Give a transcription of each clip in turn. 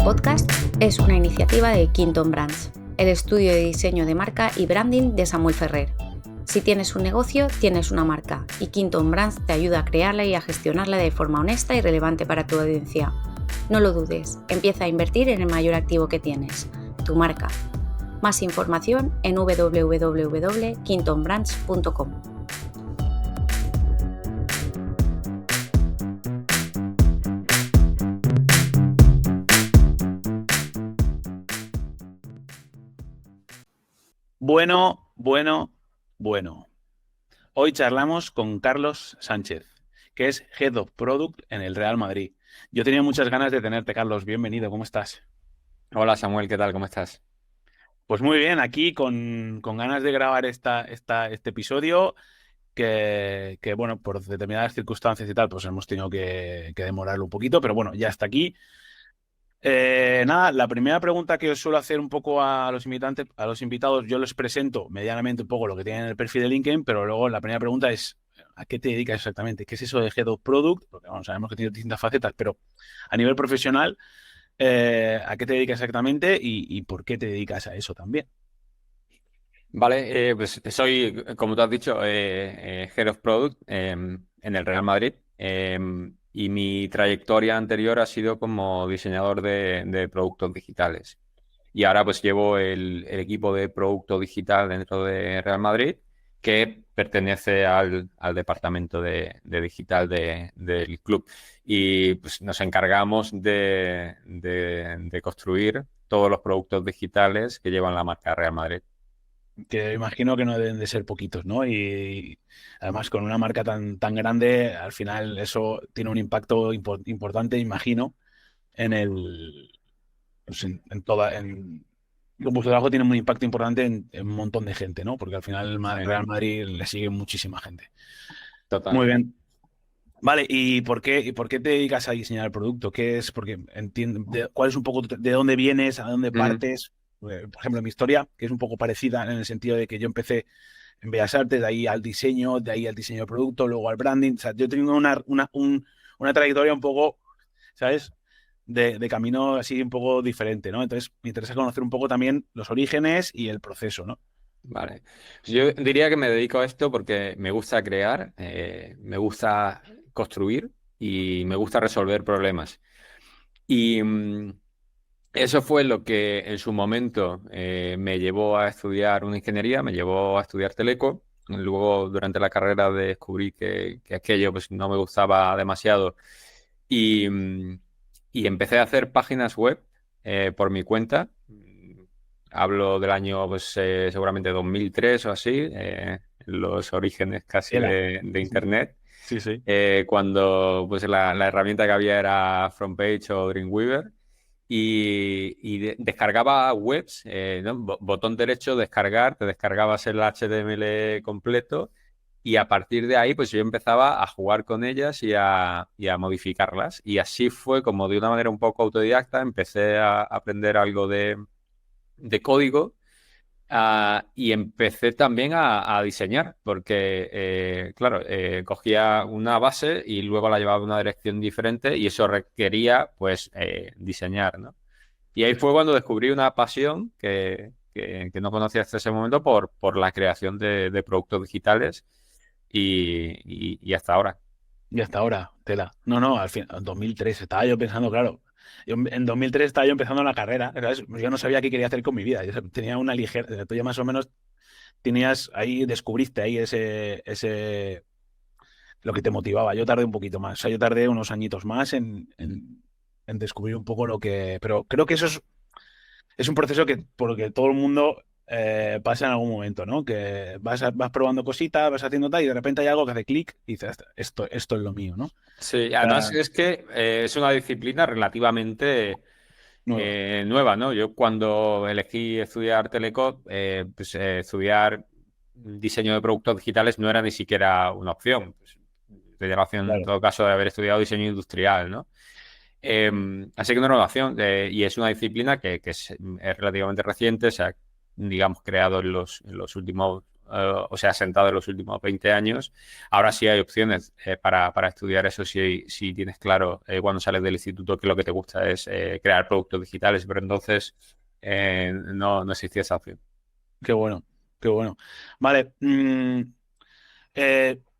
podcast es una iniciativa de Quinton Brands, el estudio de diseño de marca y branding de Samuel Ferrer. Si tienes un negocio, tienes una marca, y Quinton Brands te ayuda a crearla y a gestionarla de forma honesta y relevante para tu audiencia. No lo dudes, empieza a invertir en el mayor activo que tienes, tu marca. Más información en www.quintonbrands.com. Bueno. Hoy charlamos con Carlos Sánchez, que es Head of Product en el Real Madrid. Yo tenía muchas ganas de tenerte, Carlos. Bienvenido, ¿cómo estás? Hola Samuel, ¿qué tal? ¿Cómo estás? Pues muy bien, aquí con ganas de grabar este episodio que, bueno, por determinadas circunstancias y tal, pues hemos tenido que demorarlo un poquito, pero bueno, ya está aquí. Nada, la primera pregunta que os suelo hacer un poco a los invitados, yo les presento medianamente un poco lo que tienen en el perfil de LinkedIn, pero luego la primera pregunta es ¿a qué te dedicas exactamente? ¿Qué es eso de Head of Product? Porque bueno, sabemos que tiene distintas facetas, pero a nivel profesional, ¿a qué te dedicas exactamente y por qué te dedicas a eso también? Vale, pues soy, como tú has dicho, Head of Product en el Real Madrid, y mi trayectoria anterior ha sido como diseñador de productos digitales. Y ahora pues llevo el equipo de producto digital dentro de Real Madrid, que pertenece al departamento de digital del club. Y pues nos encargamos de construir todos los productos digitales que llevan la marca Real Madrid. Que imagino que no deben de ser poquitos, ¿no? Y además con una marca tan grande, al final eso tiene un impacto importante, imagino, en el, pues vuestro trabajo tiene un impacto importante en un montón de gente, ¿no? Porque al final el Sí, Real Madrid le sigue muchísima gente. total. Muy bien. Vale, ¿y por qué te dedicas a diseñar el producto? ¿Qué es? Porque entiendo, ¿cuál es un poco de dónde vienes, a dónde Ujú. partes? Por ejemplo, mi historia, que es un poco parecida en el sentido de que yo empecé en Bellas Artes, de ahí al diseño, de ahí al diseño de producto, luego al branding. O sea, yo tengo una trayectoria un poco, ¿sabes? De camino así un poco diferente, ¿no? Entonces, me interesa conocer un poco también los orígenes y el proceso, ¿no? Vale. Yo diría que me dedico a esto porque me gusta crear, me gusta construir y me gusta resolver problemas. Y eso fue lo que en su momento me llevó a estudiar una ingeniería, me llevó a estudiar teleco. Luego, durante la carrera, descubrí que aquello pues, no me gustaba demasiado y, y empecé a hacer páginas web por mi cuenta. Hablo del año, pues, seguramente 2003 o así, los orígenes casi Ela. de Internet, Sí, sí. cuando pues, la herramienta que había era FrontPage o Dreamweaver. Y descargaba webs, ¿no? Botón derecho, descargar, te descargabas el HTML completo y a partir de ahí pues yo empezaba a jugar con ellas y a modificarlas. Y así fue como de una manera un poco autodidacta empecé a aprender algo de código. Y empecé también a diseñar, porque, claro, cogía una base y luego la llevaba a una dirección diferente y eso requería, pues, diseñar, ¿no? Y ahí fue cuando descubrí una pasión que no conocía hasta ese momento por la creación de productos digitales y hasta ahora. Y hasta ahora, tela. No, al fin, en 2003 estaba yo pensando, claro. En 2003 estaba yo empezando la carrera, ¿sabes? Yo no sabía qué quería hacer con mi vida. Yo tenía una ligera. Tú ya más o menos tenías ahí, descubriste ahí lo que te motivaba. Yo tardé un poquito más. O sea, yo tardé unos añitos más en descubrir un poco lo que. Pero creo que eso es un proceso que por el que todo el mundo pasa en algún momento, ¿no? Que vas probando cositas, vas haciendo tal, y de repente hay algo que hace clic y dices, esto es lo mío, ¿no? Sí, además es que es una disciplina relativamente Nueva. nueva, ¿no? Yo cuando elegí estudiar teleco, pues estudiar diseño de productos digitales no era ni siquiera una opción. Pues, tenía la opción en Claro. todo caso de haber estudiado diseño industrial, ¿no? Así que no era una opción y es una disciplina que es relativamente reciente, se ha, digamos, creado en los últimos o sea, sentado en los últimos 20 años. Ahora sí hay opciones para estudiar eso si tienes claro cuando sales del instituto que lo que te gusta es crear productos digitales, pero entonces no existía esa opción. Qué bueno, qué bueno. Vale,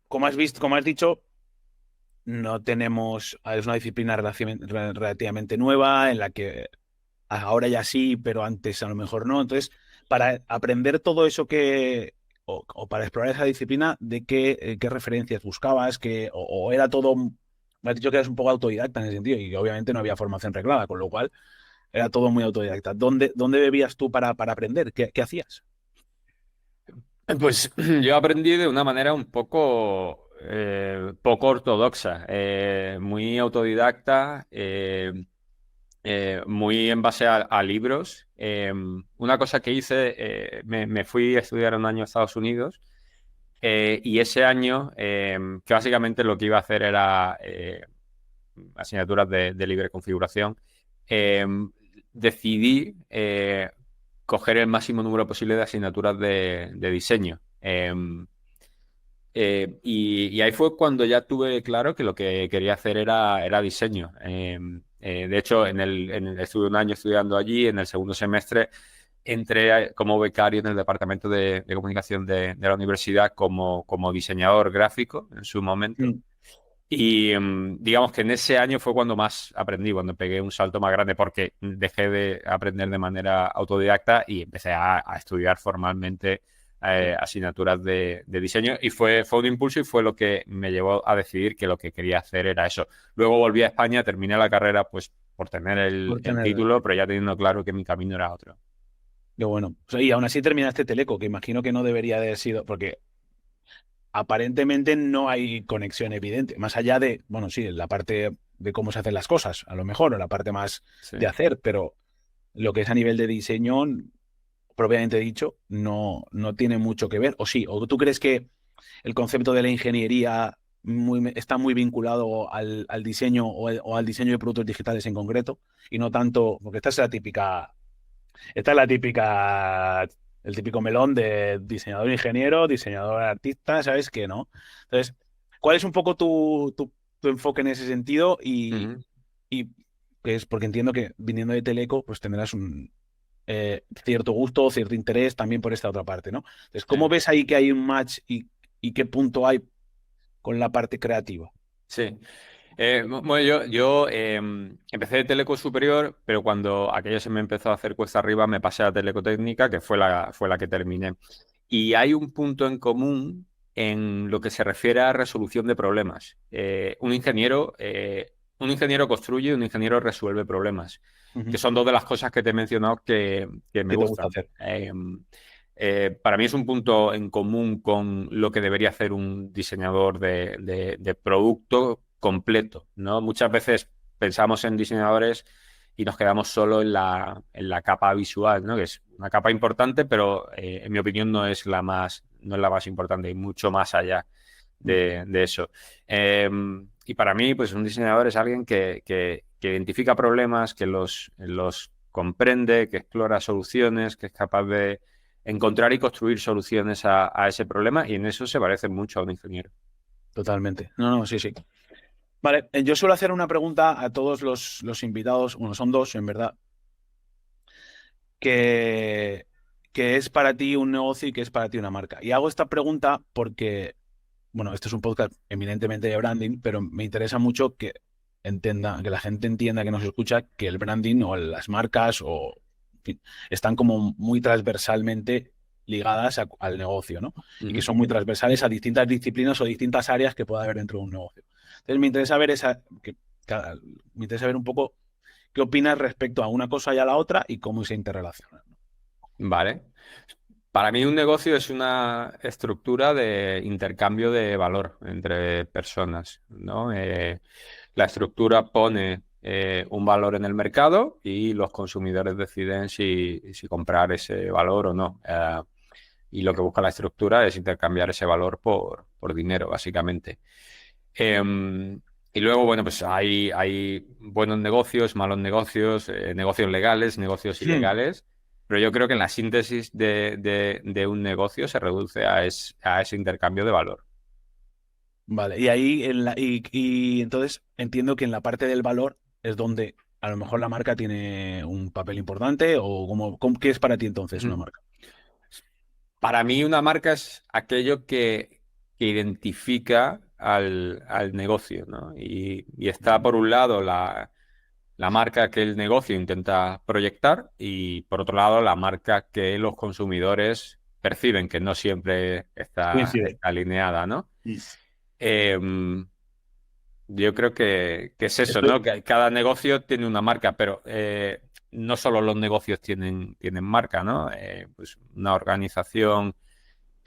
como has visto, como has dicho, no tenemos, es una disciplina relativamente nueva en la que ahora ya sí, pero antes a lo mejor no. Entonces, para aprender todo eso o para explorar esa disciplina, ¿qué referencias buscabas? O era todo, me has dicho que eras un poco autodidacta en ese sentido y obviamente no había formación reglada, con lo cual era todo muy autodidacta. ¿Dónde bebías tú para aprender? ¿Qué hacías? Pues yo aprendí de una manera un poco ortodoxa, muy autodidacta, muy en base a libros. Una cosa que hice, me fui a estudiar un año a Estados Unidos y ese año, que básicamente lo que iba a hacer era asignaturas de libre configuración, eh, decidí coger el máximo número posible de asignaturas de diseño. Y ahí fue cuando ya tuve claro que lo que quería hacer era diseño. De hecho, estuve un año estudiando allí, en el segundo semestre entré como becario en el departamento de comunicación de la universidad como diseñador gráfico en su momento. Mm. Y digamos que en ese año fue cuando más aprendí, cuando pegué un salto más grande, porque dejé de aprender de manera autodidacta y empecé a estudiar formalmente asignaturas de diseño. Y fue un impulso y fue lo que me llevó a decidir que lo que quería hacer era eso. Luego volví a España, terminé la carrera pues por tener Por el tener, título, pero ya teniendo claro que mi camino era otro. qué bueno. O sea, y aún así terminaste Teleco, que imagino que no debería de haber sido, porque aparentemente no hay conexión evidente, más allá de, bueno, sí, la parte de cómo se hacen las cosas, a lo mejor, o la parte más Sí. de hacer, pero lo que es a nivel de diseño, propiamente dicho, no tiene mucho que ver. O sí, o tú crees que el concepto de la ingeniería está muy vinculado al diseño o al diseño de productos digitales en concreto, y no tanto, porque esta es el típico melón de diseñador ingeniero, diseñador artista, ¿sabes qué, no? Entonces, ¿cuál es un poco tu enfoque en ese sentido? Ujú. Y que es porque entiendo que viniendo de Teleco, pues tendrás un cierto gusto, cierto interés también por esta otra parte, ¿no? Entonces, Sí. ¿cómo ves ahí que hay un match y qué punto hay con la parte creativa? Sí. Bueno, yo empecé de teleco superior, pero cuando aquello se me empezó a hacer cuesta arriba, me pasé a telecotécnica, que fue la que terminé. Y hay un punto en común en lo que se refiere a resolución de problemas. Un ingeniero construye, un ingeniero resuelve problemas, que Ujú. son dos de las cosas que te he mencionado que me ¿Qué te gusta gustan. hacer? Para mí es un punto en común con lo que debería hacer un diseñador de producto completo, ¿no? Muchas veces pensamos en diseñadores y nos quedamos solo en la capa visual, ¿no? Que es una capa importante, pero en mi opinión no es la más importante y mucho más allá Mm. de eso. Y para mí, pues un diseñador es alguien que identifica problemas, que los comprende, que explora soluciones, que es capaz de encontrar y construir soluciones a ese problema, y en eso se parece mucho a un ingeniero. Totalmente. No, sí, sí. Vale, yo suelo hacer una pregunta a todos los invitados, bueno, son dos en verdad, que, que es para ti un negocio y que es para ti una marca. Y hago esta pregunta porque, bueno, este es un podcast eminentemente de branding, pero me interesa mucho que la gente entienda que nos escucha que el branding o las marcas en fin, están como muy transversalmente ligadas al negocio, ¿no? Y que Ujú. son muy transversales a distintas disciplinas o distintas áreas que pueda haber dentro de un negocio. Entonces me interesa ver me interesa ver un poco qué opinas respecto a una cosa y a la otra y cómo se interrelacionan. Vale. Para mí un negocio es una estructura de intercambio de valor entre personas, ¿no? La estructura pone un valor en el mercado y los consumidores deciden si comprar ese valor o no. Y lo que busca la estructura es intercambiar ese valor por dinero, básicamente. Y luego, bueno, pues hay buenos negocios, malos negocios, negocios legales, negocios Hmm. ilegales. pero yo creo que en la síntesis de un negocio se reduce a ese intercambio de valor. Vale, y ahí y entonces entiendo que en la parte del valor es donde a lo mejor la marca tiene un papel importante o ¿qué es para ti entonces una Ujú. marca? Para mí una marca es aquello que identifica al negocio, ¿no? Y está por un lado la marca que el negocio intenta proyectar y por otro lado la marca que los consumidores perciben, que no siempre está Coincide. alineada, ¿no? Mm. Em, yo creo que es eso, Estoy, ¿no? Que cada negocio tiene una marca, pero no solo los negocios tienen marca, ¿no? Pues una organización,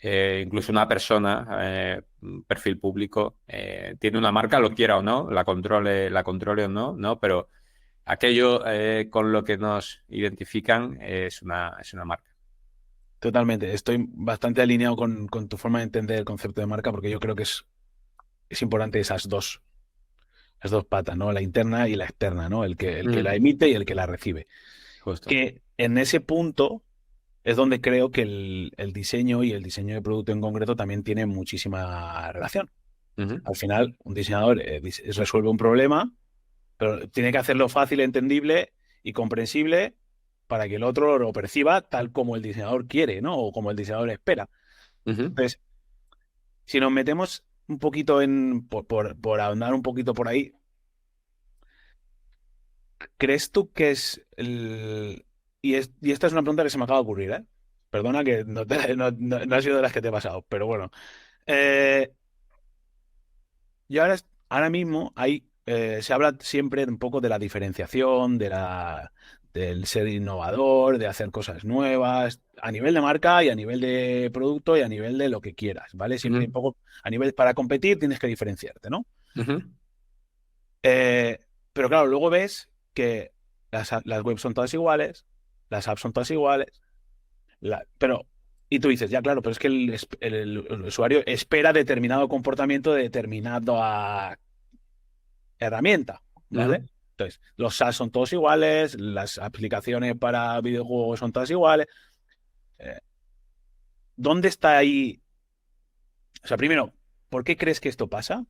incluso una persona, un perfil público, tiene una marca, lo quiera o no, la controle o no, ¿no? Pero aquello con lo que nos identifican es una marca. Totalmente, estoy bastante alineado con tu forma de entender el concepto de marca porque yo creo que es importante las dos patas, ¿no? La interna y la externa, ¿no? El que la Mm, emite y el que la recibe. justo. Que en ese punto es donde creo que el diseño y el diseño de producto en concreto también tiene muchísima relación. Ujú, Al final, un diseñador resuelve un problema, pero tiene que hacerlo fácil, entendible y comprensible para que el otro lo perciba tal como el diseñador quiere, ¿no? O como el diseñador espera. ujú. Entonces, si nos metemos un poquito por ahondar un poquito por ahí, ¿crees tú que es y esta es una pregunta que se me acaba de ocurrir, ¿eh? Perdona que no ha sido de las que te he pasado, pero bueno. Eh, y ahora mismo se habla siempre un poco de la diferenciación, del ser innovador, de hacer cosas nuevas, a nivel de marca y a nivel de producto y a nivel de lo que quieras, ¿vale? Siempre un Ujú, poco a nivel para competir tienes que diferenciarte, ¿no? ujú, Eh, pero claro, luego ves que las webs son todas iguales, las apps son todas iguales, y tú dices, ya claro, pero es que el usuario espera determinado comportamiento de determinada herramienta, ujú. ¿vale? Entonces, los SaaS son todos iguales, las aplicaciones para videojuegos son todas iguales. Eh, ¿Dónde está ahí? O sea, primero, ¿por qué crees que esto pasa?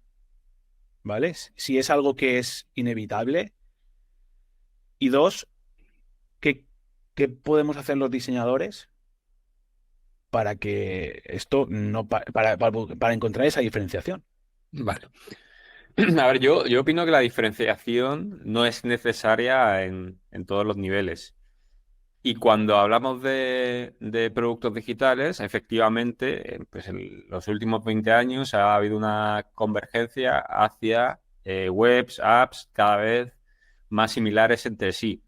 ¿Vale? Si es algo que es inevitable. Y dos, ¿qué, qué podemos hacer los diseñadores para que esto no para encontrar esa diferenciación? Vale. A ver, yo opino que la diferenciación no es necesaria en todos los niveles. Y cuando hablamos de productos digitales, efectivamente, pues en los últimos 20 años ha habido una convergencia hacia webs, apps cada vez más similares entre sí.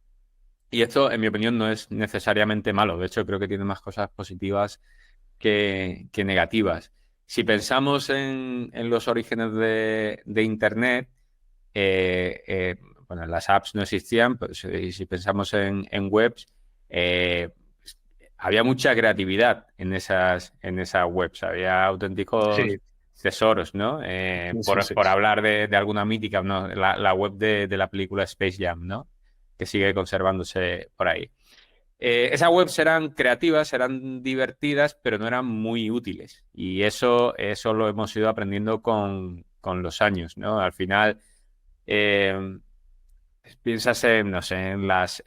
Y esto, en mi opinión, no es necesariamente malo. De hecho, creo que tiene más cosas positivas que negativas. Si pensamos en los orígenes de Internet, eh, eh, bueno, las apps no existían, pues, y si pensamos en webs, eh, había mucha creatividad en esas webs, había auténticos Sí, tesoros, ¿no? sí, sí, Por, sí. por hablar de alguna mítica, ¿no? La web de la película Space Jam, ¿no? Que sigue conservándose por ahí. Esas webs eran creativas, eran divertidas, pero no eran muy útiles. Y eso lo hemos ido aprendiendo con los años, ¿no? Al final, eh, piensas en, no sé, en las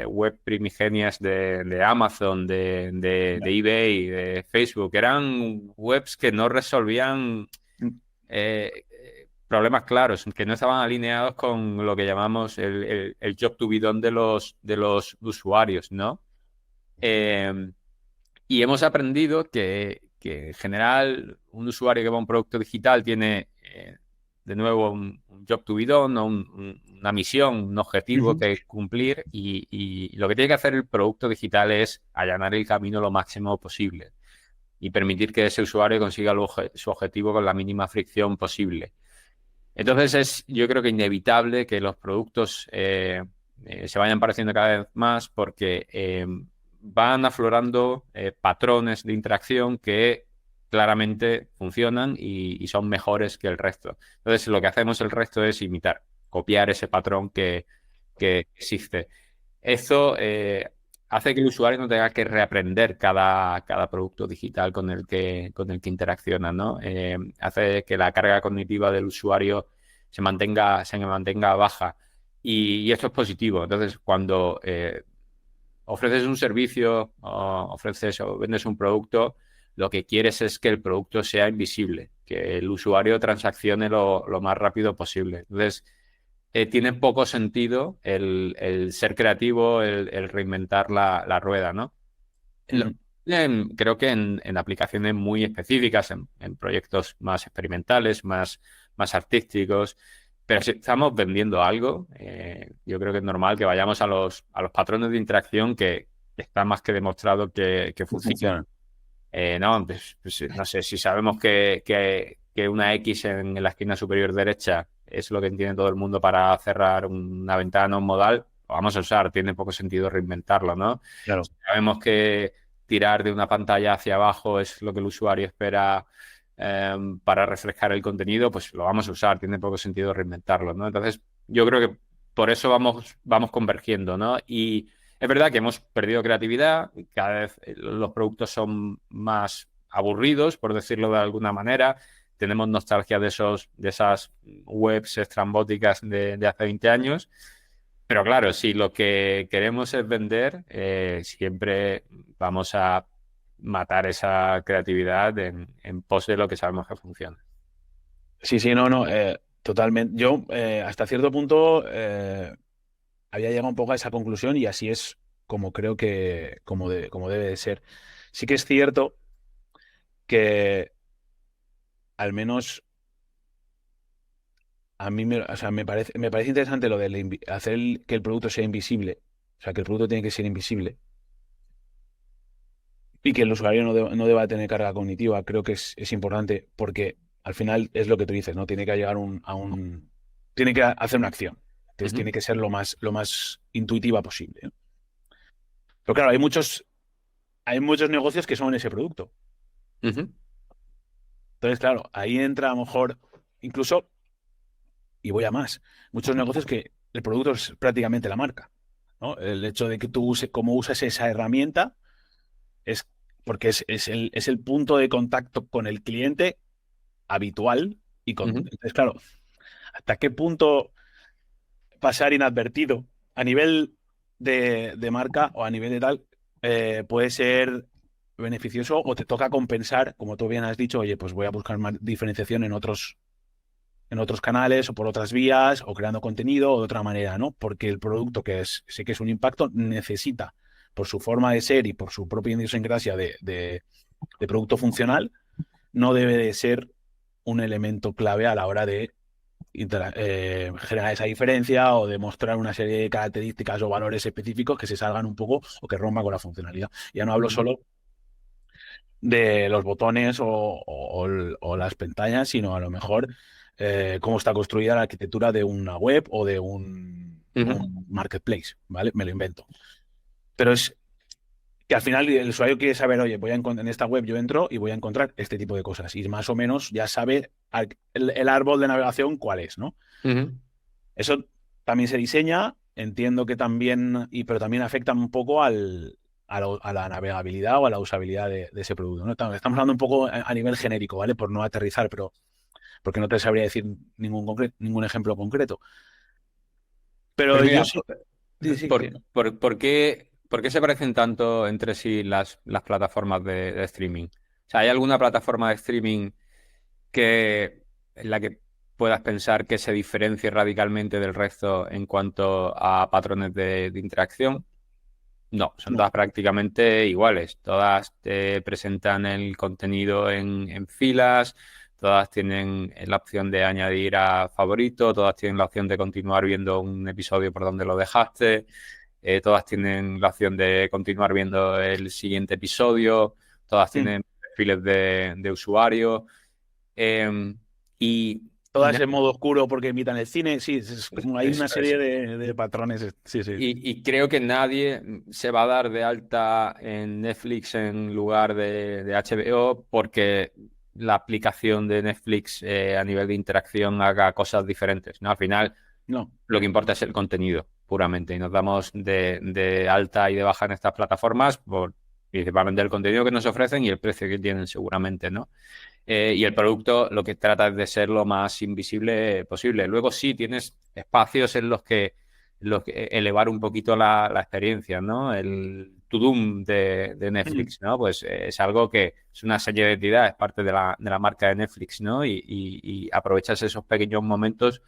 web primigenias de Amazon, de eBay, de Facebook. Eran webs que no resolvían problemas claros, que no estaban alineados con lo que llamamos el job to be done de los usuarios, ¿no? Eh, y hemos aprendido que en general un usuario que va a un producto digital tiene, de nuevo, un job to be done, ¿no? Una misión, un objetivo Ujú. que cumplir y lo que tiene que hacer el producto digital es allanar el camino lo máximo posible y permitir que ese usuario consiga su objetivo con la mínima fricción posible. Entonces yo creo que inevitable que los productos se vayan pareciendo cada vez más porque van aflorando patrones de interacción que claramente funcionan y son mejores que el resto. Entonces lo que hacemos el resto es imitar, copiar ese patrón que existe. Eso hace que el usuario no tenga que reaprender cada producto digital con el que interacciona, ¿no? Hace que la carga cognitiva del usuario se mantenga baja. Y esto es positivo. Entonces, cuando ofreces un servicio o ofreces o vendes un producto, lo que quieres es que el producto sea invisible, que el usuario transaccione lo más rápido posible. Entonces, tiene poco sentido el ser creativo, el reinventar la rueda, ¿no? Creo que en aplicaciones muy específicas, en proyectos más experimentales, más artísticos, pero si estamos vendiendo algo, yo creo que es normal que vayamos a los patrones de interacción que está más que demostrado que funcionan. No, no sé, si sabemos que una X en la esquina superior derecha es lo que entiende todo el mundo para cerrar una ventana o un modal, lo vamos a usar, tiene poco sentido reinventarlo, ¿no? Claro. Si sabemos que tirar de una pantalla hacia abajo es lo que el usuario espera para refrescar el contenido, pues lo vamos a usar, tiene poco sentido reinventarlo, ¿no? Entonces, yo creo que por eso vamos convergiendo, ¿no? Y es verdad que hemos perdido creatividad, cada vez los productos son más aburridos, por decirlo de alguna manera. Tenemos nostalgia de esas webs estrambóticas de hace 20 años. Pero claro, si lo que queremos es vender, siempre vamos a matar esa creatividad en pos de lo que sabemos que funciona. Sí, no, totalmente. Yo hasta cierto punto había llegado un poco a esa conclusión y así es como creo que como debe de ser. Sí que es cierto que al menos a mí o sea, me parece interesante lo de hacer que el producto sea invisible. O sea, que el producto tiene que ser invisible y que el usuario no deba tener carga cognitiva. Creo que es importante porque al final es lo que tú dices, ¿no? Tiene que llegar tiene que hacer una acción. Entonces tiene que ser lo más intuitiva posible, ¿no? Pero claro, hay muchos negocios que son ese producto. Entonces, claro, ahí entra a lo mejor incluso, y voy a más, muchos negocios que el producto es prácticamente la marca, ¿no? El hecho de que tú cómo usas esa herramienta es porque es el punto de contacto con el cliente habitual entonces, claro, ¿hasta qué punto pasar inadvertido a nivel de marca o a nivel de tal puede ser beneficioso o te toca compensar, como tú bien has dicho, oye, pues voy a buscar más diferenciación en otros canales o por otras vías o creando contenido o de otra manera, ¿no? Porque el producto sé que es un impacto, necesita, por su forma de ser y por su propia idiosincrasia de producto funcional, no debe de ser un elemento clave a la hora de generar esa diferencia o demostrar una serie de características o valores específicos que se salgan un poco o que rompan con la funcionalidad. Ya no hablo solo de los botones o las pestañas, sino a lo mejor cómo está construida la arquitectura de una web o de un marketplace, ¿vale? Me lo invento. Pero es que al final el usuario quiere saber, oye, en esta web yo entro y voy a encontrar este tipo de cosas. Y más o menos ya sabe el árbol de navegación cuál es, ¿no? Eso también se diseña, entiendo que también, pero también afecta un poco a la navegabilidad o a la usabilidad de ese producto, ¿no? Estamos hablando un poco a nivel genérico, ¿vale? Por no aterrizar, pero porque no te sabría decir ningún ejemplo concreto. Pero Pues yo mira, sí. Sí. ¿por qué se parecen tanto entre sí las plataformas de streaming? O sea, ¿hay alguna plataforma de streaming en la que puedas pensar que se diferencie radicalmente del resto en cuanto a patrones de interacción? No, son todas prácticamente iguales. Todas te presentan el contenido en filas, todas tienen la opción de añadir a favorito, todas tienen la opción de continuar viendo un episodio por donde lo dejaste, todas tienen la opción de continuar viendo el siguiente episodio, todas tienen perfiles de usuario. Y Todas en modo oscuro porque imitan el cine. Sí, como hay una serie de patrones. Sí. Y creo que nadie se va a dar de alta en Netflix en lugar de HBO porque la aplicación de Netflix a nivel de interacción haga cosas diferentes, ¿no? Al final, No. lo que importa es el contenido. puramente. Y nos damos de alta y de baja en estas plataformas por principalmente el contenido que nos ofrecen y el precio que tienen seguramente, ¿no? Y el producto lo que trata es de ser lo más invisible posible. Luego sí tienes espacios en los que elevar un poquito la experiencia, ¿no? El To-Doom de Netflix, ¿no? Pues es algo que es una seña de identidad, es parte de la marca de Netflix, ¿no? Y aprovechas esos pequeños momentos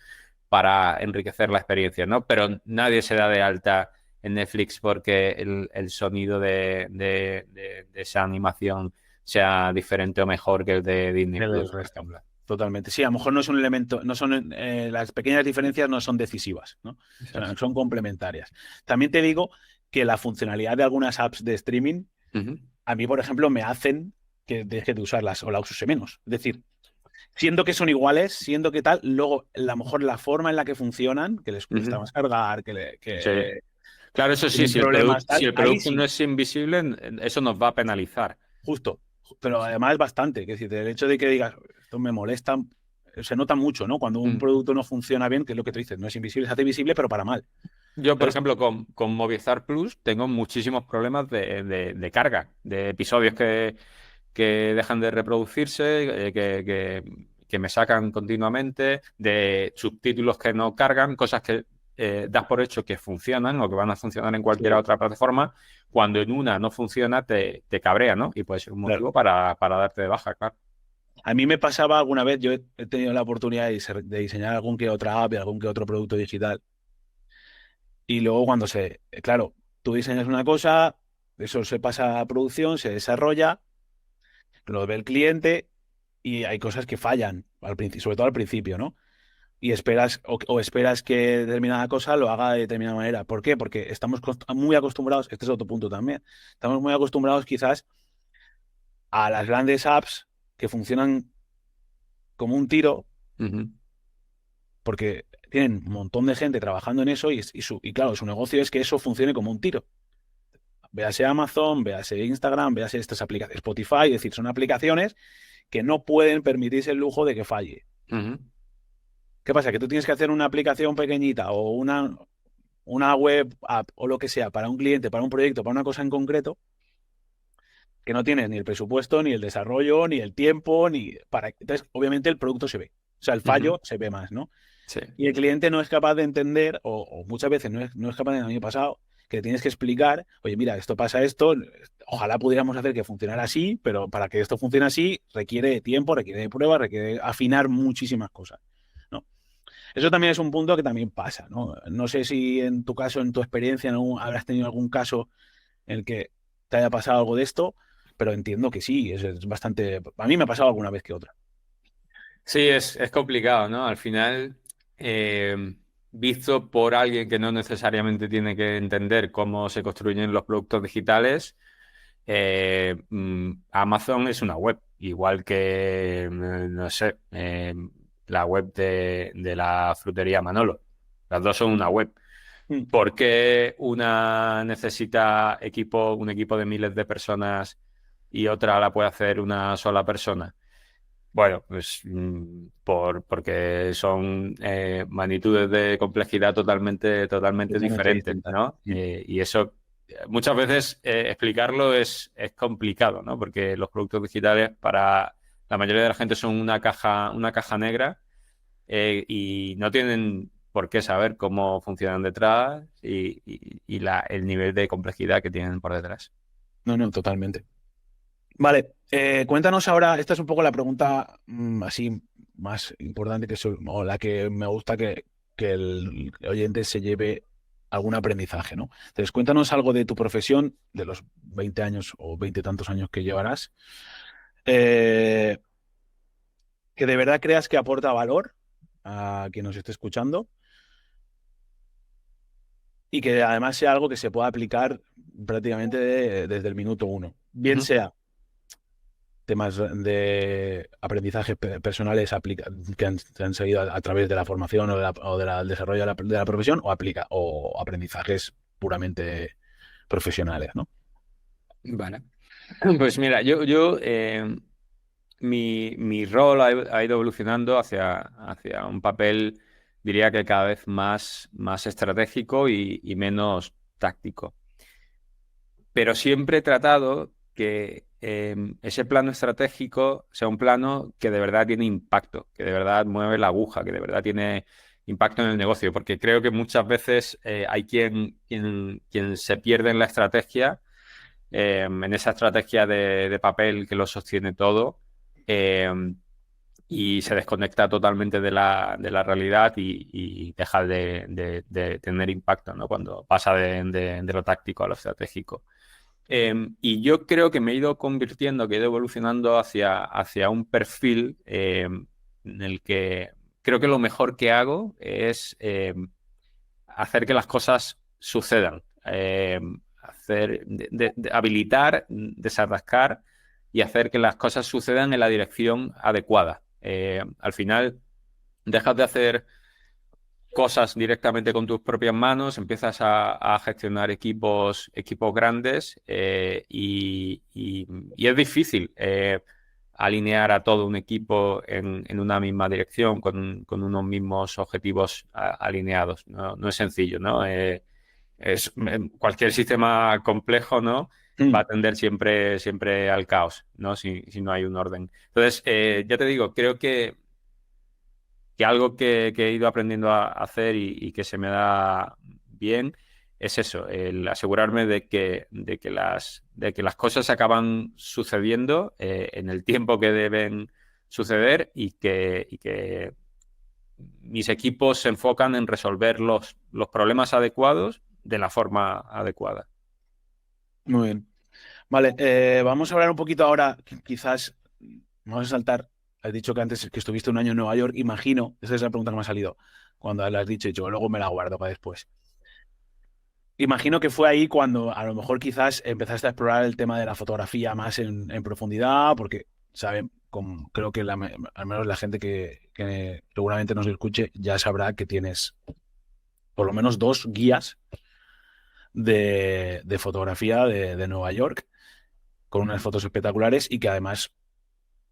para enriquecer la experiencia, ¿no? Pero nadie se da de alta en Netflix porque el sonido de esa animación sea diferente o mejor que el de Disney El Plus, por resto. ejemplo. Totalmente. Sí, a lo mejor no es un elemento, no son las pequeñas diferencias no son decisivas, ¿no? Son complementarias. También te digo que la funcionalidad de algunas apps de streaming, Ujú, a mí, por ejemplo, me hacen que deje de usarlas o las use menos. Es decir, siendo que son iguales, siendo que tal, luego a lo mejor la forma en la que funcionan, que les cuesta ujú. más cargar, Sí. que Claro, eso sí, tienen si el problemas, producto, si tal, el ahí producto no sí, es invisible, eso nos va a penalizar. justo. Pero además bastante. Es decir, el hecho de que digas, esto me molesta, se nota mucho, ¿no? Cuando un Mm. producto no funciona bien, que es lo que tú dices, no es invisible, se hace visible, pero para mal. Yo, por Entonces, ejemplo, con Movistar Plus tengo muchísimos problemas de carga, de episodios que dejan de reproducirse, que me sacan continuamente, de subtítulos que no cargan, cosas que das por hecho que funcionan o que van a funcionar en cualquier sí, otra plataforma, cuando en una no funciona te cabrea, ¿no? Y puede ser un claro. motivo para darte de baja, claro. A mí me pasaba alguna vez, yo he tenido la oportunidad de diseñar algún que otra app y algún que otro producto digital. Y luego cuando claro, tú diseñas una cosa, eso se pasa a producción, se desarrolla, lo ve el cliente y hay cosas que fallan, al principio, sobre todo al principio, ¿no? Y esperas, o esperas que determinada cosa lo haga de determinada manera. ¿Por qué? Porque estamos muy acostumbrados, este es otro punto también, estamos muy acostumbrados quizás a las grandes apps que funcionan como un tiro, Ujú. porque tienen un montón de gente trabajando en eso y claro, su negocio es que eso funcione como un tiro. Véase Amazon, véase Instagram, véase estas aplicaciones, Spotify, es decir, son aplicaciones que no pueden permitirse el lujo de que falle. Ujú. ¿Qué pasa? Que tú tienes que hacer una aplicación pequeñita o una web app o lo que sea para un cliente, para un proyecto, para una cosa en concreto, que no tienes ni el presupuesto, ni el desarrollo, ni el tiempo, ni para. Entonces, obviamente el producto se ve. O sea, el Ujú. fallo se ve más, ¿no? Sí. Y el cliente no es capaz de entender, o muchas veces no es capaz de, a mí me ha pasado, que le tienes que explicar, oye, mira, esto pasa esto, ojalá pudiéramos hacer que funcionara así, pero para que esto funcione así requiere tiempo, requiere de pruebas, requiere afinar muchísimas cosas, ¿no? Eso también es un punto que también pasa, ¿no? No sé si en tu caso, en tu experiencia, habrás tenido algún caso en el que te haya pasado algo de esto, pero entiendo que sí, es bastante. A mí me ha pasado alguna vez que otra. Sí, es complicado, ¿no? Al final, visto por alguien que no necesariamente tiene que entender cómo se construyen los productos digitales, Amazon es una web, igual que, no sé, la web de la frutería Manolo. Las dos son una web. Mm. ¿Por qué una necesita un equipo de miles de personas y otra la puede hacer una sola persona? Bueno, pues porque son magnitudes de complejidad totalmente Totalmente diferentes, distinta. ¿no? Mm. Y eso muchas veces explicarlo es complicado, ¿no? Porque los productos digitales para la mayoría de la gente son una caja negra y no tienen por qué saber cómo funcionan detrás y el nivel de complejidad que tienen por detrás. No, no, totalmente. Vale, cuéntanos ahora, esta es un poco la pregunta así más importante o la que me gusta que el oyente se lleve algún aprendizaje, ¿no? Entonces, cuéntanos algo de tu profesión, de los 20 años o 20 y tantos años que llevarás, eh, que de verdad creas que aporta valor a quien nos esté escuchando y que además sea algo que se pueda aplicar prácticamente desde el minuto uno. Bien Ujú. sea temas de aprendizaje personales que han seguido a través de la formación del desarrollo de la profesión o aprendizajes puramente profesionales, ¿no? Vale. Pues mira, mi rol ha ido evolucionando hacia un papel diría que cada vez más estratégico y menos táctico. Pero siempre he tratado que ese plano estratégico sea un plano que de verdad tiene impacto, que de verdad mueve la aguja, que de verdad tiene impacto en el negocio, porque creo que muchas veces hay quien se pierde en la estrategia, en esa estrategia de papel que lo sostiene todo, eh, y se desconecta totalmente de la realidad y deja de tener impacto, ¿no? Cuando pasa de lo táctico a lo estratégico. Y yo creo que me he ido convirtiendo, que he ido evolucionando hacia un perfil en el que creo que lo mejor que hago es hacer que las cosas sucedan, habilitar, desatascar y hacer que las cosas sucedan en la dirección adecuada. Al final, dejas de hacer cosas directamente con tus propias manos, empiezas a gestionar equipos grandes, y es difícil alinear a todo un equipo en una misma dirección con unos mismos objetivos alineados. No es sencillo, ¿no? Cualquier sistema complejo, ¿no? Va a tender siempre al caos, ¿no? Si no hay un orden. Entonces, ya te digo, creo que algo que he ido aprendiendo a hacer y que se me da bien es eso, el asegurarme de que las cosas acaban sucediendo en el tiempo que deben suceder y que mis equipos se enfocan en resolver los problemas adecuados de la forma adecuada. Muy bien. Vale, vamos a hablar un poquito ahora, quizás, vamos a saltar. Has dicho que antes que estuviste un año en Nueva York, imagino, esa es la pregunta que me ha salido, cuando la has dicho, y yo luego me la guardo para después. Imagino que fue ahí cuando a lo mejor quizás empezaste a explorar el tema de la fotografía más en profundidad, porque, ¿saben? Creo que al menos la gente que seguramente nos escuche ya sabrá que tienes por lo menos 2 guías de fotografía de Nueva York, con unas fotos espectaculares y que además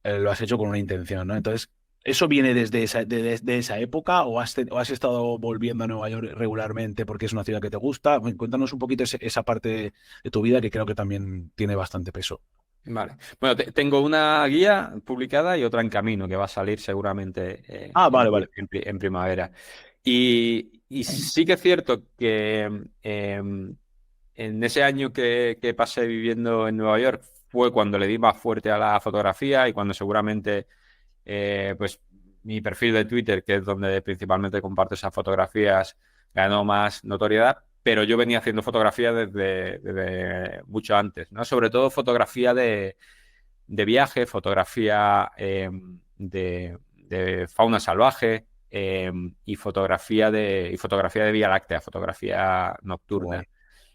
lo has hecho con una intención, ¿no? Entonces, ¿eso viene desde de esa época o has estado volviendo a Nueva York regularmente porque es una ciudad que te gusta? Cuéntanos un poquito esa parte de tu vida que creo que también tiene bastante peso. Vale. Bueno, tengo una guía publicada y otra en camino que va a salir seguramente Vale. en primavera. Y sí que es cierto que en ese año que pasé viviendo en Nueva York fue cuando le di más fuerte a la fotografía y cuando seguramente pues mi perfil de Twitter, que es donde principalmente comparto esas fotografías, ganó más notoriedad, pero yo venía haciendo fotografía desde mucho antes, ¿no? Sobre todo fotografía de viaje, fotografía de fauna salvaje, y fotografía de Vía Láctea, fotografía nocturna.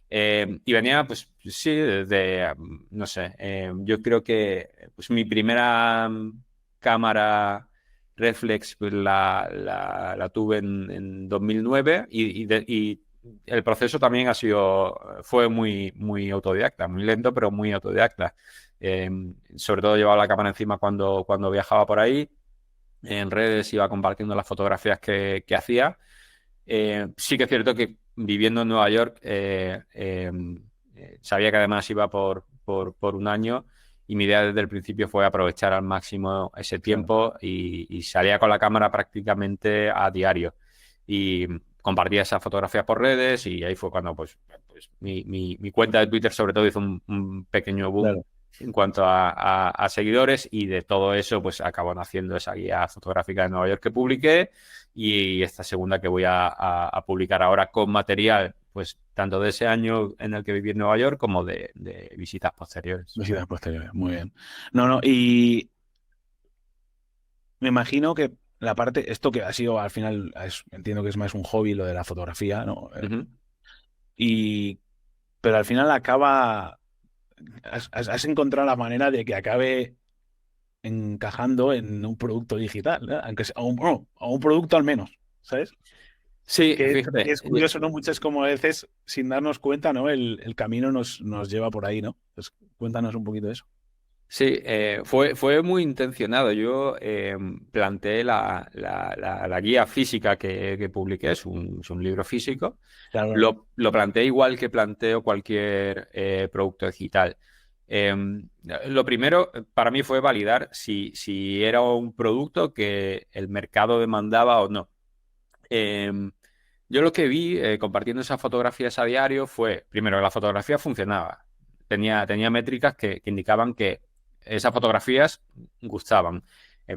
Y venía, pues sí, desde, no sé, yo creo que pues, mi primera cámara reflex pues, la tuve en 2009 y el proceso también fue muy autodidacta, muy lento, pero muy autodidacta. Sobre todo llevaba la cámara encima cuando viajaba por ahí. En redes iba compartiendo las fotografías que hacía. Sí que es cierto que viviendo en Nueva York sabía que además iba por un año y mi idea desde el principio fue aprovechar al máximo ese tiempo y salía con la cámara prácticamente a diario y compartía esas fotografías por redes y ahí fue cuando pues mi cuenta de Twitter sobre todo hizo un pequeño boom. Claro. En cuanto a seguidores y de todo eso pues acabó naciendo esa guía fotográfica de Nueva York que publiqué y esta segunda que voy a publicar ahora con material pues tanto de ese año en el que viví en Nueva York como de visitas posteriores. Visitas posteriores, muy bien. No, y me imagino que la parte, esto que ha sido al final, entiendo que es más un hobby lo de la fotografía, ¿no? Uh-huh. Pero al final has encontrado la manera de que acabe encajando en un producto digital, ¿no? Aunque sea, o un producto al menos, ¿sabes? Sí, Que fíjate. es curioso, ¿no? Muchas como a veces, sin darnos cuenta, ¿no? El camino nos lleva por ahí, ¿no? Entonces, cuéntanos un poquito de eso. Sí, fue muy intencionado. Yo planteé la guía física que publiqué, es un libro físico. Claro, Lo planteé igual que planteo cualquier producto digital. Lo primero para mí fue validar si era un producto que el mercado demandaba o no. Em, yo lo que vi compartiendo esas fotografías a diario fue, primero, que la fotografía funcionaba. Tenía métricas que indicaban que esas fotografías gustaban.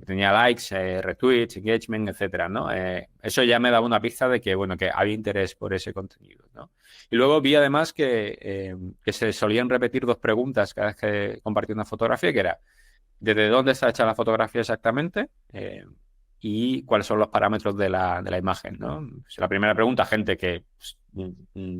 Tenía likes, retweets, engagement, etcétera, ¿no? Eso ya me daba una pista de que, bueno, que había interés por ese contenido, ¿no? Y luego vi además que se solían repetir dos preguntas cada vez que compartía una fotografía, que era, ¿desde dónde está hecha la fotografía exactamente? Y cuáles son los parámetros de la imagen, ¿no? Pues la primera pregunta, gente que pues,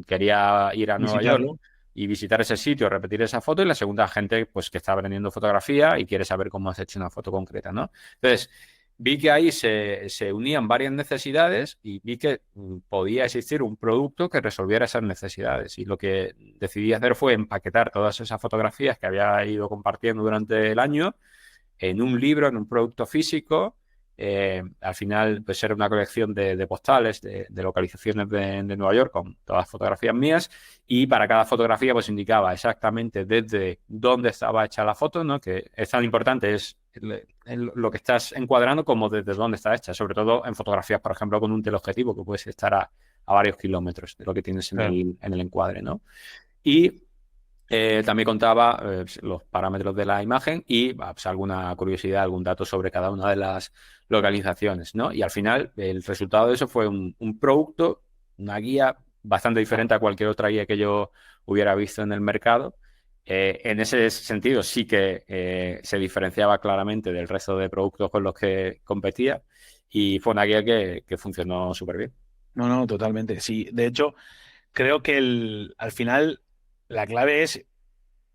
quería ir a Nueva York visitarlo. y visitar ese sitio, repetir esa foto, y la segunda, gente pues que está aprendiendo fotografía y quiere saber cómo has hecho una foto concreta, ¿no? Entonces, vi que ahí se unían varias necesidades y vi que podía existir un producto que resolviera esas necesidades. Y lo que decidí hacer fue empaquetar todas esas fotografías que había ido compartiendo durante el año en un libro, en un producto físico. Al final, pues era una colección de postales, de localizaciones de Nueva York con todas las fotografías mías, y para cada fotografía pues indicaba exactamente desde dónde estaba hecha la foto, ¿no? Que es tan importante, es lo que estás encuadrando como desde dónde está hecha, sobre todo en fotografías, por ejemplo, con un teleobjetivo que puedes estar a varios kilómetros de lo que tienes en Claro. el encuadre, ¿no? Y también contaba los parámetros de la imagen y pues, alguna curiosidad, algún dato sobre cada una de las localizaciones, ¿no? Y al final el resultado de eso fue un producto, una guía bastante diferente a cualquier otra guía que yo hubiera visto en el mercado. En ese sentido sí que se diferenciaba claramente del resto de productos con los que competía, y fue una guía que funcionó súper bien. No, no, totalmente. Sí, de hecho, creo que al final la clave es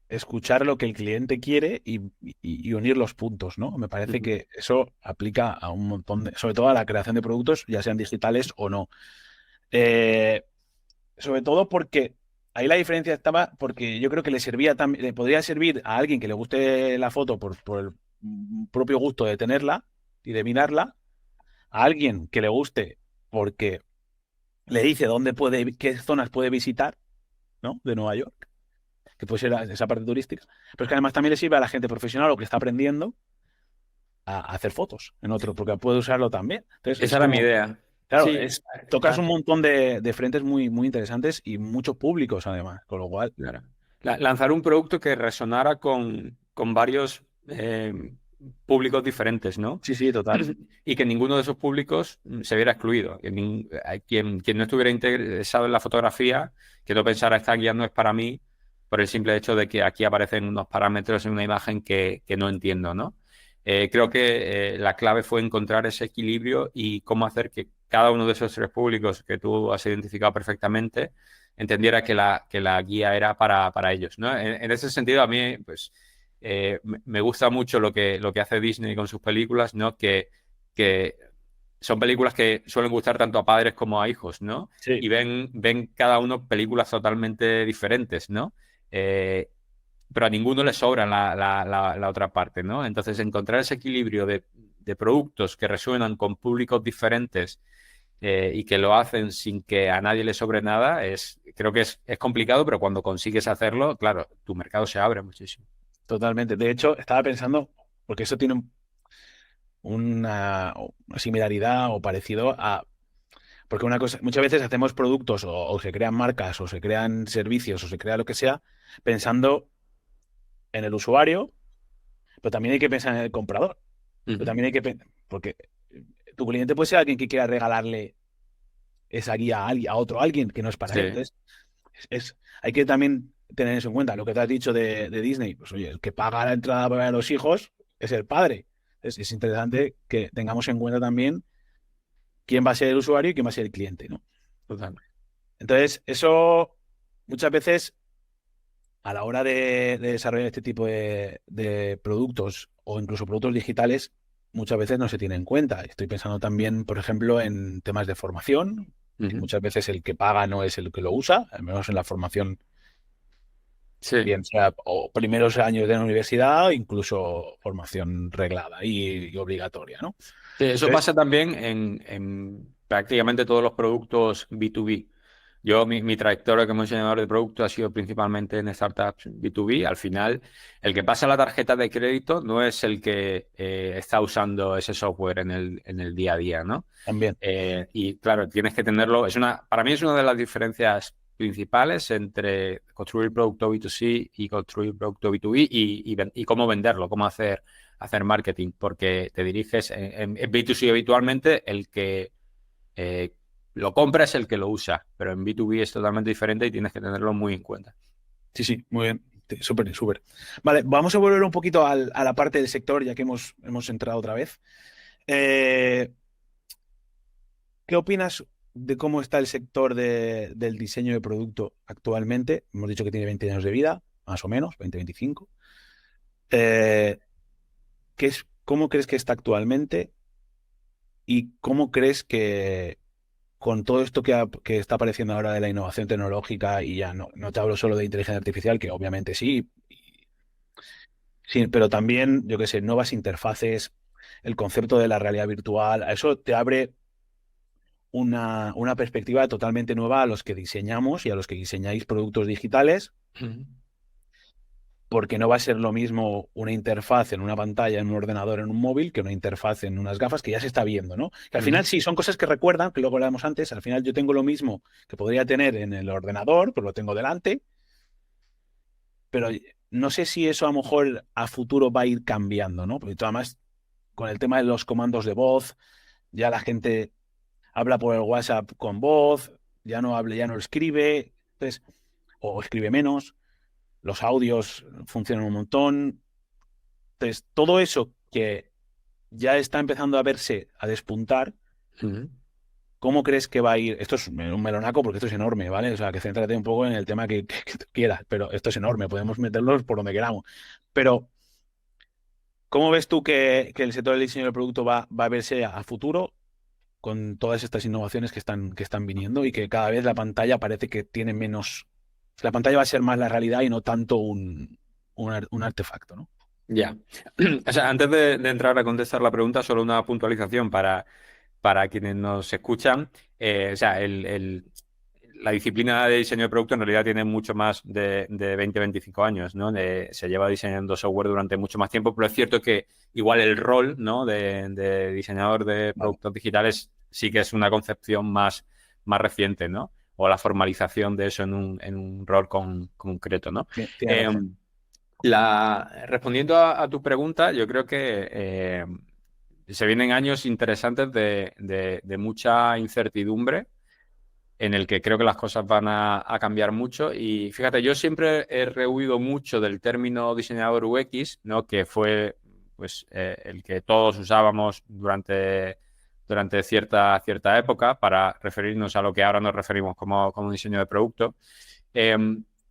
escuchar lo que el cliente quiere y unir los puntos, ¿no? Me parece Ujú. que eso aplica a un montón sobre todo a la creación de productos, ya sean digitales o no. Eh, Sobre todo porque ahí la diferencia estaba porque yo creo que le servía también, le podría servir a alguien que le guste la foto por el propio gusto de tenerla y de mirarla, a alguien que le guste porque le dice dónde puede, qué zonas puede visitar, ¿no? De Nueva York, que puede ser esa parte turística, pero es que además también le sirve a la gente profesional o que está aprendiendo a hacer fotos en otro, porque puede usarlo también. Entonces Esa es era mi como, idea. claro, Sí, tocas un montón de frentes muy, muy interesantes y muchos públicos además, con lo cual, claro. Lanzar un producto que resonara con varios públicos diferentes, ¿no? sí, sí, total. Y que ninguno de esos públicos se viera excluido. Quien no estuviera interesado en la fotografía, que no pensara esta guía no es para mí, por el simple hecho de que aquí aparecen unos parámetros en una imagen que no entiendo, ¿no? Creo que la clave fue encontrar ese equilibrio y cómo hacer que cada uno de esos tres públicos que tú has identificado perfectamente entendiera que la guía era para ellos, ¿no? En ese sentido, a mí, pues, me gusta mucho lo que hace Disney con sus películas, ¿no? Que son películas que suelen gustar tanto a padres como a hijos, ¿no? Sí, Y ven cada uno películas totalmente diferentes, ¿no? Eh, pero a ninguno le sobra la otra parte, ¿no? Entonces, encontrar ese equilibrio de productos que resuenan con públicos diferentes y que lo hacen sin que a nadie le sobre nada, creo que es complicado, pero cuando consigues hacerlo, claro, tu mercado se abre muchísimo. totalmente. De hecho, estaba pensando, porque eso tiene una similaridad o parecido a, porque una cosa, muchas veces hacemos productos o se crean marcas o se crean servicios o se crea lo que sea pensando en el usuario, pero también hay que pensar en el comprador. Pero Ujú. también hay que porque tu cliente puede ser alguien que quiera regalarle esa guía a otro alguien que no es para él. Sí, Entonces, hay que también tener eso en cuenta. Lo que te has dicho de Disney, pues oye, el que paga la entrada para los hijos es el padre. Es interesante que tengamos en cuenta también quién va a ser el usuario y quién va a ser el cliente, ¿no? total. Entonces, eso muchas veces a la hora de desarrollar este tipo de productos o incluso productos digitales, muchas veces no se tiene en cuenta. Estoy pensando también, por ejemplo, en temas de formación, que Ujú. muchas veces el que paga no es el que lo usa, al menos en la formación Sí. bien sea o primeros años de la universidad o incluso formación reglada y obligatoria, ¿no? Sí, eso Entonces, pasa también en prácticamente todos los productos B2B. Mi trayectoria como diseñador de producto ha sido principalmente en startups B2B. Al final, el que pasa la tarjeta de crédito no es el que está usando ese software en el día a día, ¿no? también. Y claro, tienes que tenerlo. Para mí es una de las diferencias principales entre construir producto B2C y construir producto B2B y cómo venderlo, cómo hacer marketing, porque te diriges en B2C habitualmente, el que eh, lo compra es el que lo usa, pero en B2B es totalmente diferente y tienes que tenerlo muy en cuenta. Sí, sí, muy bien. Sí, súper, súper. Vale, vamos a volver un poquito a la parte del sector, ya que hemos entrado otra vez. Eh, ¿Qué opinas de cómo está el sector del diseño de producto actualmente? Hemos dicho que tiene 20 años de vida, más o menos, 20, 25. Eh, ¿Cómo crees que está actualmente y cómo crees que con todo esto que está apareciendo ahora de la innovación tecnológica, y ya no te hablo solo de inteligencia artificial, que obviamente sí, sí, pero también, yo qué sé, nuevas interfaces, el concepto de la realidad virtual, a eso te abre una perspectiva totalmente nueva a los que diseñamos y a los que diseñáis productos digitales, Ujú. porque no va a ser lo mismo una interfaz en una pantalla, en un ordenador, en un móvil, que una interfaz en unas gafas que ya se está viendo, ¿no? Que al Ujú. final sí, son cosas que recuerdan, que luego hablamos antes, al final yo tengo lo mismo que podría tener en el ordenador, pues lo tengo delante, pero no sé si eso a lo mejor a futuro va a ir cambiando, ¿no? Porque además con el tema de los comandos de voz, ya la gente habla por el WhatsApp con voz, ya no habla, ya no escribe, entonces, o escribe menos, los audios funcionan un montón. Entonces, todo eso que ya está empezando a verse, a despuntar, Ujú. ¿cómo crees que va a ir? Esto es un melonaco porque esto es enorme, ¿vale? O sea, que céntrate un poco en el tema que tú quieras, pero esto es enorme, podemos meterlos por donde queramos. Pero, ¿cómo ves tú que el sector del diseño del producto va a verse a futuro con todas estas innovaciones que están viniendo y que cada vez la pantalla parece que tiene menos... La pantalla va a ser más la realidad y no tanto un artefacto, ¿no? Ya. O sea, antes de entrar a contestar la pregunta, solo una puntualización para quienes nos escuchan. O sea, la disciplina de diseño de producto en realidad tiene mucho más de 20, 25 años, ¿no? Se lleva diseñando software durante mucho más tiempo, pero es cierto que igual el rol, ¿no? de diseñador de Vale. productos digitales sí que es una concepción más reciente, ¿no? O la formalización de eso en un rol concreto, ¿no? Tienes Eh, razón. Respondiendo a tu pregunta, yo creo que se vienen años interesantes de mucha incertidumbre, en el que creo que las cosas van a cambiar mucho. Y fíjate, yo siempre he rehuido mucho del término diseñador UX, ¿no? Que fue pues, el que todos usábamos durante cierta época para referirnos a lo que ahora nos referimos como diseño de producto. Eh,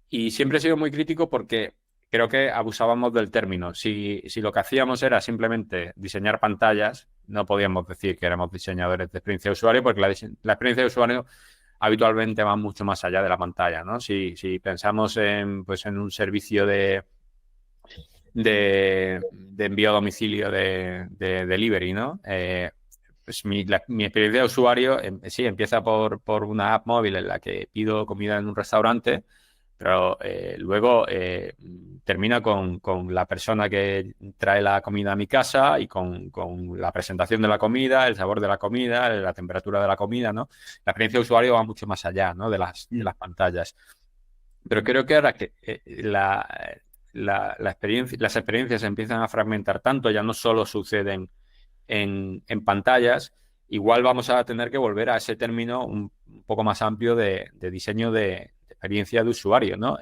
y siempre he sido muy crítico porque creo que abusábamos del término. Si lo que hacíamos era simplemente diseñar pantallas, no podíamos decir que éramos diseñadores de experiencia de usuario, porque la experiencia de usuario habitualmente va mucho más allá de la pantalla, ¿no? Si pensamos pues en un servicio de envío a domicilio de delivery, ¿no? Pues mi experiencia de usuario sí empieza por una app móvil en la que pido comida en un restaurante, pero luego termina con la persona que trae la comida a mi casa y con la presentación de la comida, el sabor de la comida, la temperatura de la comida, ¿no? La experiencia de usuario va mucho más allá, ¿no? De Mm. las pantallas. Pero creo que ahora que las experiencias se empiezan a fragmentar tanto, ya no solo suceden en pantallas, igual vamos a tener que volver a ese término un poco más amplio de diseño de experiencia de usuario, ¿no?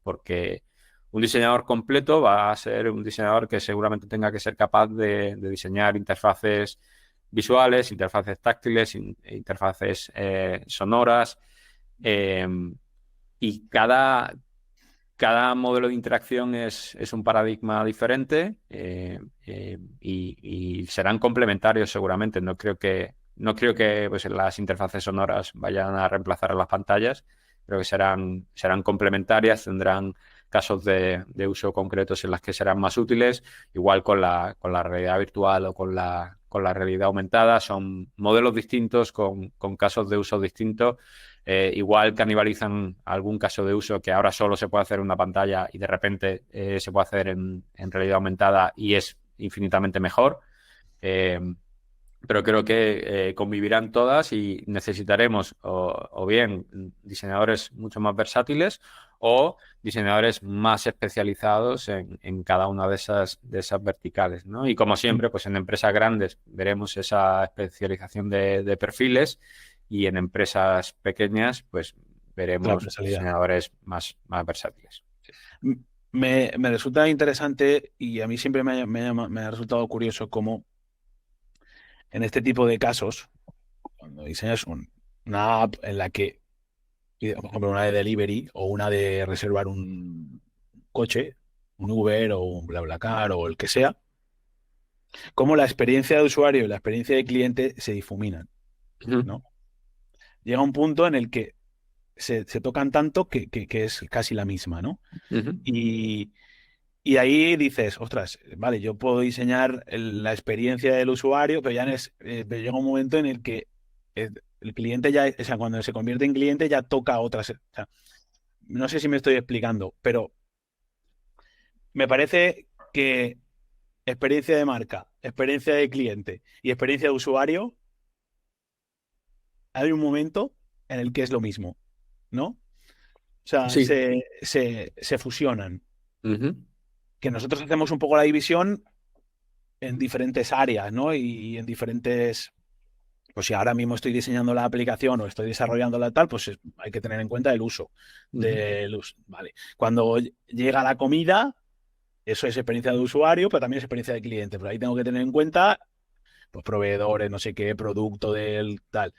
Porque un diseñador completo va a ser un diseñador que seguramente tenga que ser capaz de diseñar interfaces visuales, interfaces táctiles, interfaces sonoras, eh, y cada modelo de interacción es un paradigma diferente, y serán complementarios seguramente. No creo que pues, las interfaces sonoras vayan a reemplazar a las pantallas. Creo que serán complementarias, tendrán casos de uso concretos en las que serán más útiles. Igual con la realidad virtual o con la realidad aumentada, son modelos distintos con casos de uso distintos. Igual canibalizan algún caso de uso que ahora solo se puede hacer en una pantalla y de repente se puede hacer en realidad aumentada y es infinitamente mejor. Pero creo que convivirán todas y necesitaremos o bien diseñadores mucho más versátiles o diseñadores más especializados en cada una de esas verticales, ¿no? Y como siempre, pues en empresas grandes veremos esa especialización de perfiles y en empresas pequeñas, pues veremos diseñadores más versátiles. Sí. Me resulta interesante y a mí siempre me ha resultado curioso cómo en este tipo de casos, cuando diseñas una app en la que, por ejemplo, una de delivery o una de reservar un coche, un Uber o un BlaBlaCar o el que sea, cómo la experiencia de usuario y la experiencia de cliente se difuminan, ¿no? Llega un punto en el que se tocan tanto que es casi la misma, ¿no? Y ahí dices, ostras, vale, yo puedo diseñar la experiencia del usuario, pero pero llega un momento en el que el cliente ya, o sea, cuando se convierte en cliente ya toca otras. O sea, no sé si me estoy explicando, pero me parece que experiencia de marca, experiencia de cliente y experiencia de usuario, hay un momento en el que es lo mismo, ¿no? O sea, Sí. se fusionan. Que nosotros hacemos un poco la división en diferentes áreas, ¿no? Y en diferentes. Pues si ahora mismo estoy diseñando la aplicación o estoy desarrollándola tal, pues hay que tener en cuenta el uso del uso. Vale. Cuando llega la comida, eso es experiencia de usuario, pero también es experiencia de cliente. Pero ahí tengo que tener en cuenta, pues, proveedores, no sé qué, producto del tal.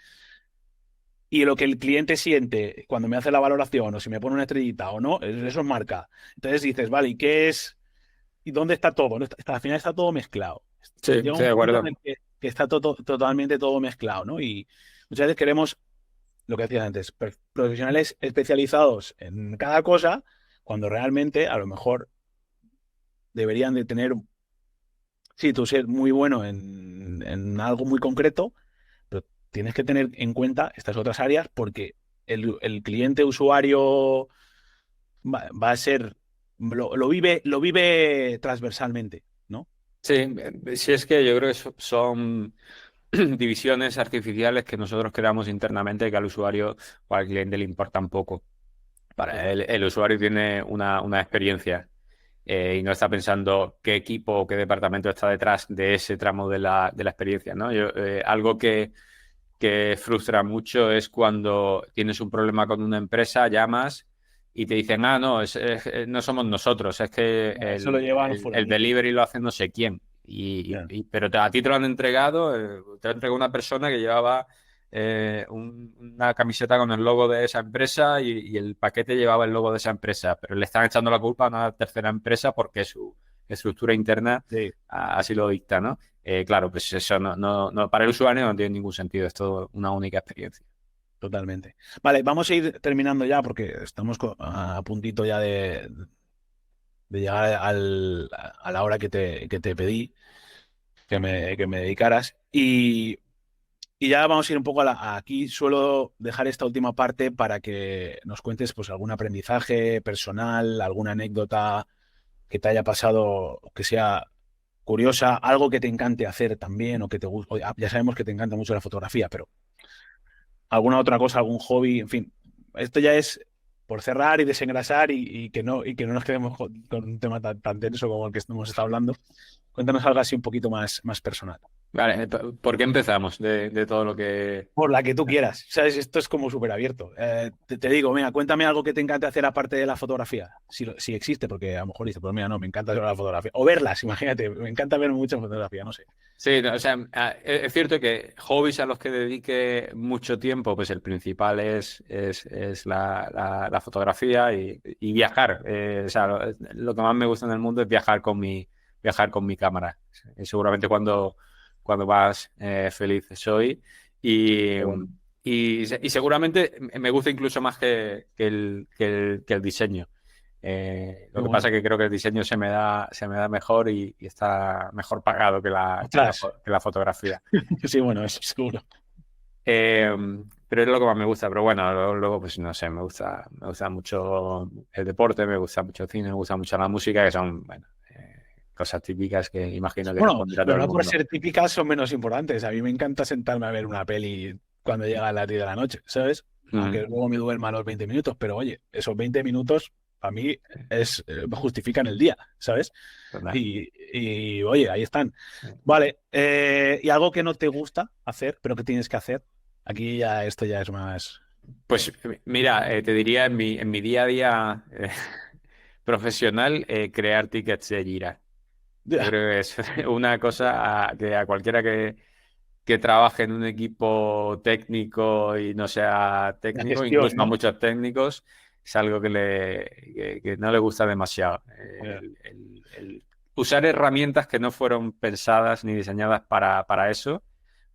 Y lo que el cliente siente cuando me hace la valoración o si me pone una estrellita o no, eso es marca. Entonces dices, vale, ¿y qué es? ¿Y dónde está todo? ¿No? Al final está todo mezclado. Sí, Llega estoy un de punto acuerdo. en el que está totalmente todo mezclado, ¿no? Y muchas veces queremos, lo que decía antes, profesionales especializados en cada cosa, cuando realmente a lo mejor deberían de tener, sí, tú ser muy bueno en algo muy concreto, pero tienes que tener en cuenta estas otras áreas porque el cliente usuario va a ser, lo vive transversalmente, ¿no? Sí, sí, es que yo creo que son divisiones artificiales que nosotros creamos internamente que al usuario o al cliente le importan poco. Para él, el usuario tiene una experiencia y no está pensando qué equipo o qué departamento está detrás de ese tramo de la experiencia, ¿no? Algo que frustra mucho es cuando tienes un problema con una empresa, llamas y te dicen, no, no somos nosotros, es que Eso lo llevan el fulanito. delivery lo hace no sé quién. Pero a ti te lo han entregado, te lo ha entregado una persona que llevaba una camiseta con el logo de esa empresa y el paquete llevaba el logo de esa empresa, pero le están echando la culpa a una tercera empresa porque su estructura interna Sí. así lo dicta, ¿no? Claro, pues eso para el usuario no tiene ningún sentido, es todo una única experiencia. Totalmente. Vale, vamos a ir terminando ya porque estamos a puntito ya de llegar a la hora que te pedí que me dedicaras. Y ya vamos a ir un poco aquí suelo dejar esta última parte para que nos cuentes pues algún aprendizaje personal, alguna anécdota que te haya pasado, que sea curiosa, algo que te encante hacer también o que te guste. Ya sabemos que te encanta mucho la fotografía, pero alguna otra cosa, algún hobby, en fin. Esto ya es por cerrar y desengrasar y que no nos quedemos con un tema tan denso como el que hemos estado hablando. Cuéntanos algo así un poquito más personal. Vale, ¿por qué empezamos de todo lo que... Por la que tú quieras, ¿sabes? Esto es como súper abierto. Te digo, mira, cuéntame algo que te encante hacer aparte de la fotografía. Si existe, porque a lo mejor dices, pues mira, no, me encanta la fotografía. O verlas, imagínate, me encanta ver mucha fotografía, no sé. Sí, no, o sea, es cierto que hobbies a los que dedique mucho tiempo, pues el principal es la fotografía y viajar. O sea, lo que más me gusta en el mundo es viajar con mi cámara. Seguramente cuando más feliz soy. Y, Bueno, y seguramente me gusta incluso más que el diseño. Lo que pasa es que creo que el diseño se me da mejor y está mejor pagado que Ostras. que la fotografía. Sí, bueno, eso seguro. Eh, pero es lo que más me gusta. Pero bueno, luego, pues no sé, me gusta mucho el deporte, me gusta mucho el cine, me gusta mucho la música, que son, bueno, cosas típicas que imagino que Bueno, responderá todo pero el no por mundo. ser típicas son menos importantes. A mí me encanta sentarme a ver una peli cuando llega a las 10 de la noche, ¿sabes? Aunque Mm, luego me duerma a los 20 minutos, pero oye, esos 20 minutos a mí justifican el día, ¿sabes? ¿verdad? Y, oye, ahí están. Vale, ¿y algo que no te gusta hacer, pero que tienes que hacer? Aquí ya esto ya es más... Pues mira, te diría en mi día a día profesional, crear tickets de Jira. Yo Ya, creo que es una cosa que a cualquiera que trabaje en un equipo técnico y no sea la técnico, gestión, incluso a ¿no? muchos técnicos, es algo que no le gusta demasiado. Ya, El usar herramientas que no fueron pensadas ni diseñadas para eso,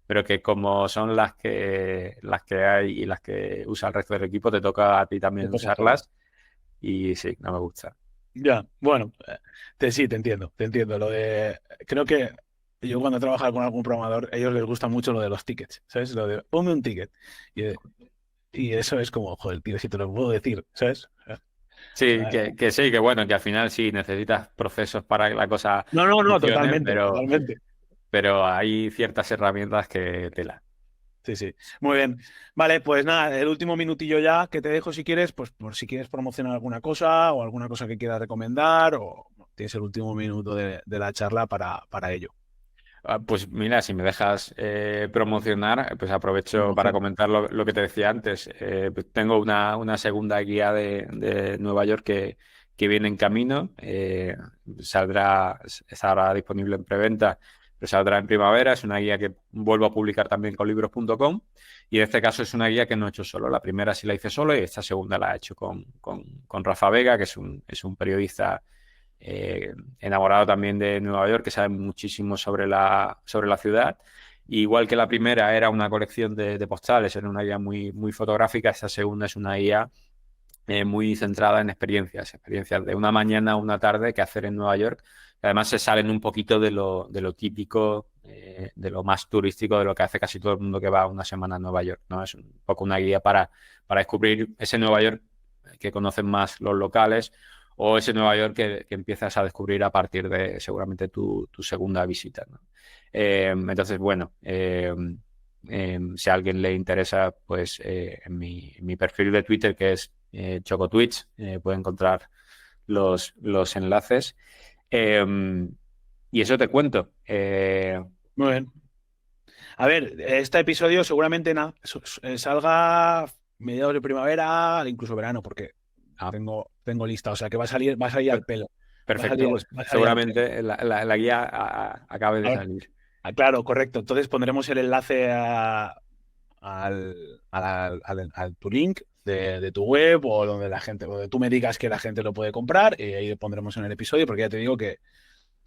pero que como son las que hay y las que usa el resto del equipo, te toca a ti te también toca hacerlo. usarlas. Y sí, no me gusta. Ya, bueno, sí, te entiendo, te entiendo. Creo que yo cuando he trabajado con algún programador, a ellos les gusta mucho lo de los tickets, ¿sabes? Lo de ponme un ticket. Y, y eso es como, joder, tío, si te lo puedo decir, ¿sabes? Sí, que sí, que bueno, que al final sí necesitas procesos para que la cosa No, no, no, funcione, totalmente, totalmente. pero hay ciertas herramientas que tela. Sí, sí. Muy bien. Vale, pues nada, el último minutillo ya que te dejo si quieres, pues por si quieres promocionar alguna cosa o alguna cosa que quieras recomendar o tienes el último minuto de la charla para ello. Pues mira, si me dejas promocionar, pues aprovecho para Promoción. comentar lo que te decía antes. Pues tengo una segunda guía de Nueva York que viene en camino. Estará disponible en preventa, pero saldrá en primavera. Es una guía que vuelvo a publicar también con libros.com. Y en este caso es una guía que no he hecho solo. La primera sí la hice solo y esta segunda la he hecho con Rafa Vega, que es un periodista enamorado también de Nueva York, que sabe muchísimo sobre sobre la ciudad. Igual que la primera era una colección de postales, era una guía muy fotográfica, esta segunda es una guía muy centrada en experiencias de una mañana o una tarde que hacer en Nueva York. Además se salen un poquito de lo típico, de lo más turístico, de lo que hace casi todo el mundo que va una semana a Nueva York, ¿no? Es un poco una guía para descubrir ese Nueva York que conocen más los locales o ese Nueva York que empiezas a descubrir a partir de seguramente tu segunda visita, ¿no? Entonces, bueno, si a alguien le interesa, pues en en mi perfil de Twitter, que es ChocoTweets, puede encontrar los enlaces. Eh, y eso te cuento. Muy bien. A ver, este episodio seguramente salga mediados de primavera, incluso verano, porque Ah, tengo lista, o sea que va a salir al per- pelo. perfecto, pues Va a salir al pelo. seguramente la guía acabe A de ver, salir. claro, correcto. Entonces pondremos el enlace al tu link de tu web o donde la gente, donde tú me digas que la gente lo puede comprar y ahí lo pondremos en el episodio porque ya te digo que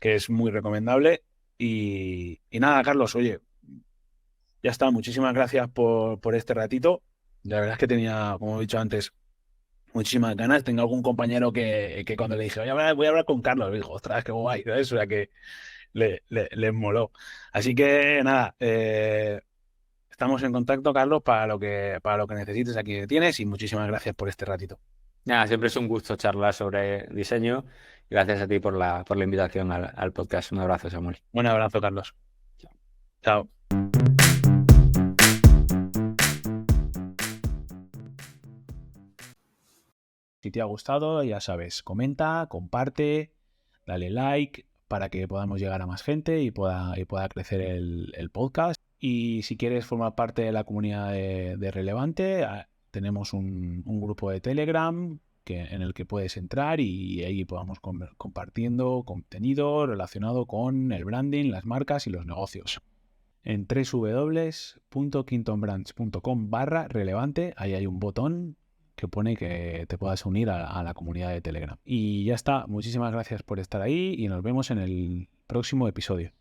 es muy recomendable. Y nada, Carlos, oye, ya está. Muchísimas gracias por este ratito. La verdad es que tenía, como he dicho antes, muchísimas ganas. Tengo algún compañero que cuando le dije, oye, voy a hablar con Carlos, me dijo, ostras, qué guay, ¿sabes? O sea que les moló. Así que nada, estamos en contacto, Carlos, para lo que necesites aquí me tienes y muchísimas gracias por este ratito. Nada, siempre es un gusto charlar sobre diseño. Gracias a ti por por la invitación al podcast. Un abrazo, Samuel. Un abrazo, Carlos. Chao. Si te ha gustado, ya sabes, comenta, comparte, dale like para que podamos llegar a más gente y pueda crecer el podcast. Y si quieres formar parte de la comunidad de Relevante, tenemos un grupo de Telegram en el que puedes entrar y ahí podamos compartiendo contenido relacionado con el branding, las marcas y los negocios. En www.quintonbrands.com/relevante, ahí hay un botón que pone que te puedas unir a la comunidad de Telegram. Y ya está, muchísimas gracias por estar ahí y nos vemos en el próximo episodio.